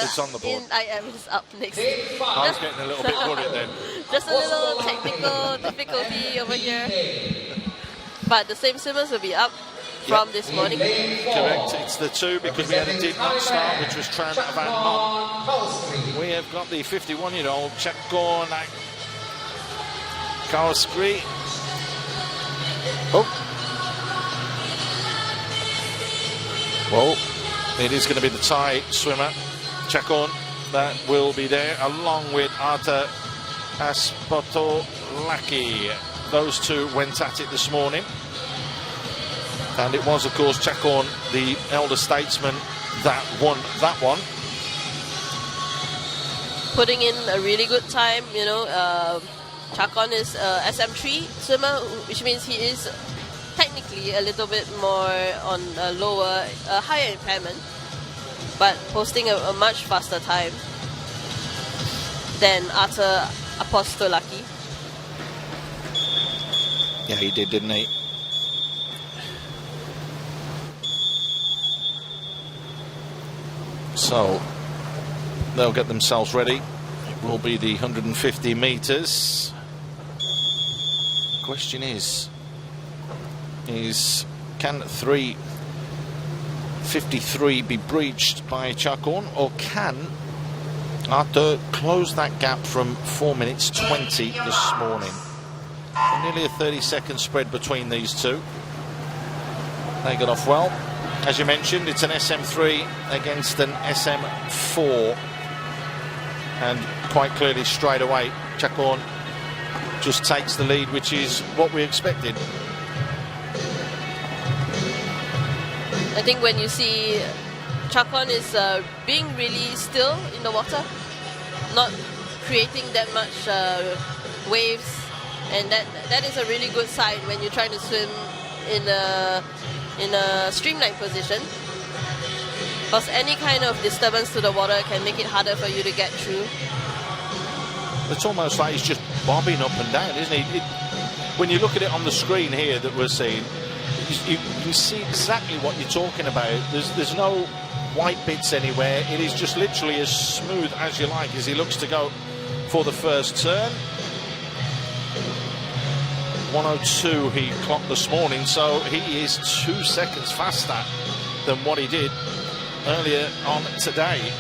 it's on the board. IM is up next. I was getting a little bit worried then. Just a little technical difficulty over here. But the same swimmers will be up from this morning. Correct, it's the two because we had a deep knock start, which was Tran Van Mon. We have got the 51-year-old Charkorn Kowski. Oh. Well, it is going to be the Thai swimmer, Charkorn, that will be there, along with Arta Aspotolaki. Those two went at it this morning. And it was, of course, Charkorn, the elder statesman, that won that one. Putting in a really good time, you know. Charkorn is SM3 swimmer, which means he is technically a little bit more on a lower, higher impairment, but posting a much faster time than Arta Apostolaki. Yeah, he did, didn't he? So they'll get themselves ready. It will be the 150 metres. Question is can 3:53 be breached by Charkorn, or can Arthur close that gap from 4 minutes 20 this morning? Nearly a 30-second spread between these two. They got off well. As you mentioned, it's an SM3 against an SM4. And quite clearly, straight away, Charkorn just takes the lead, which is what we expected. I think when you see Charkorn is being really still in the water, not creating that much waves, and that is a really good sign when you're trying to swim in a streamline position, because any kind of disturbance to the water can make it harder for you to get through. It's almost like he's just bobbing up and down, isn't he? When you look at it on the screen here that we're seeing, you can see exactly what you're talking about. There's no white bits anywhere. It is just literally as smooth as you like as he looks to go for the first turn. 1:02 he clocked this morning, so he is 2 seconds faster than what he did earlier on today.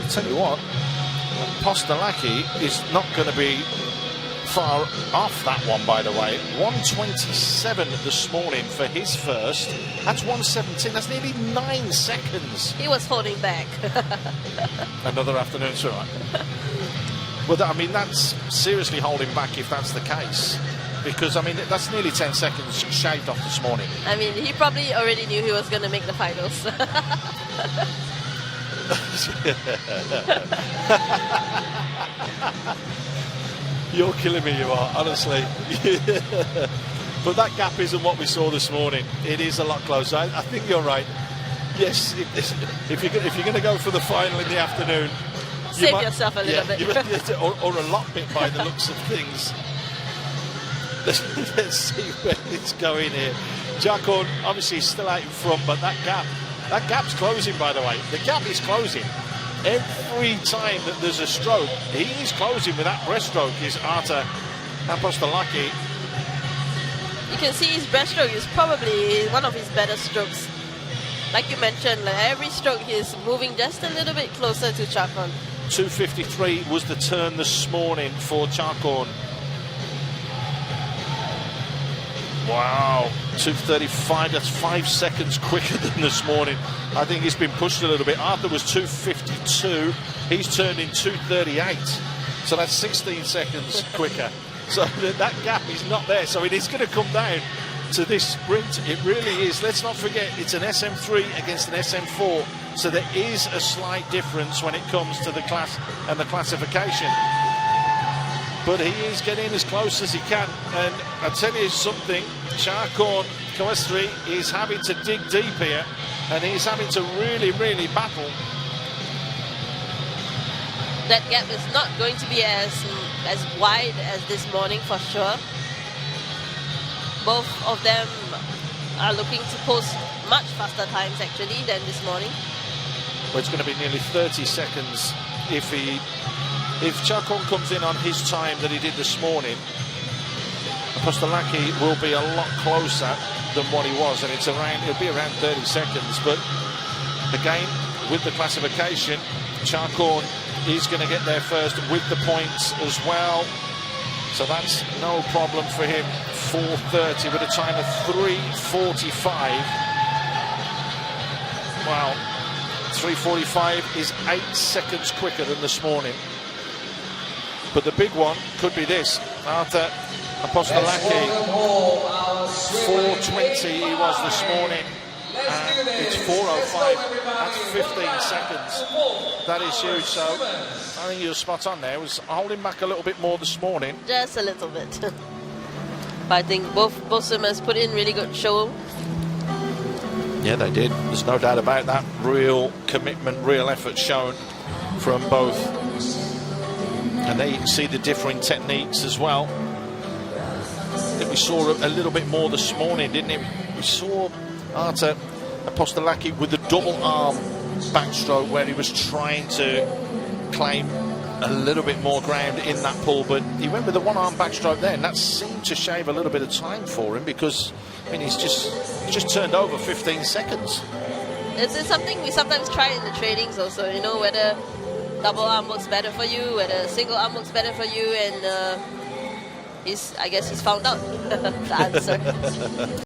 I'll tell you what, Apostolaki is not going to be far off that one, by the way. 1:27 this morning for his first. That's 1:17. That's nearly 9 seconds. He was holding back. Another afternoon swimmer. Well, I mean, that's seriously holding back if that's the case. Because, I mean, that's nearly 10 seconds shaved off this morning. I mean, he probably already knew he was going to make the finals. You're killing me, you are, honestly. But that gap isn't what we saw this morning. It is a lot closer. I think you're right. Yes, if you're going to go for the final in the afternoon, save yourself a little bit. or a lot bit by the looks of things. Let's see where it's going here. Charkorn obviously still out in front, but that gap's closing, by the way. The gap is closing. Every time that there's a stroke, he is closing with that breaststroke, is Arta Apostolaki. You can see his breaststroke is probably one of his better strokes. Like you mentioned, like every stroke he is moving just a little bit closer to Charkorn. 2:53 was the turn this morning for Charkorn. Wow, 2:35, that's 5 seconds quicker than this morning. I think he's been pushed a little bit. Arthur was 2:52, he's turned in 2:38. So that's 16 seconds quicker. So that gap is not there. So it is going to come down to this sprint. It really is. Let's not forget, it's an SM3 against an SM4. So there is a slight difference when it comes to the class and the classification. But he is getting as close as he can. And I'll tell you something, Charkorn Kowestri is having to dig deep here. And he's having to really, really battle. That gap is not going to be as wide as this morning for sure. Both of them are looking to post much faster times actually than this morning. Well, it's going to be nearly 30 seconds if Charkorn comes in on his time that he did this morning. Apostolaki will be a lot closer than what he was, and it'll be around 30 seconds. But again, with the classification, Charkorn is going to get there first with the points as well. So that's no problem for him. 4:30 with a time of 3:45. Wow. 3:45 is 8 seconds quicker than this morning. But the big one could be this. Arthur Apostolaki, 4:20 he was this morning. And it's 4:05. That's 15 seconds. That is huge. So I think you're spot on there. It was holding back a little bit more this morning. Just a little bit. But I think both swimmers put in really good show. Yeah, they did. There's no doubt about that. Real commitment, real effort shown from both. And there you can see the differing techniques as well. I think we saw a little bit more this morning, didn't it? We saw Arthur Apostolaki with the double arm backstroke where he was trying to claim a little bit more ground in that pool, but he went with the one arm backstroke there, and that seemed to shave a little bit of time for him because, I mean, he's just turned over 15 seconds. It's something we sometimes try in the trainings also, you know, whether double arm works better for you, whether single arm works better for you, and I guess he's found out the answer.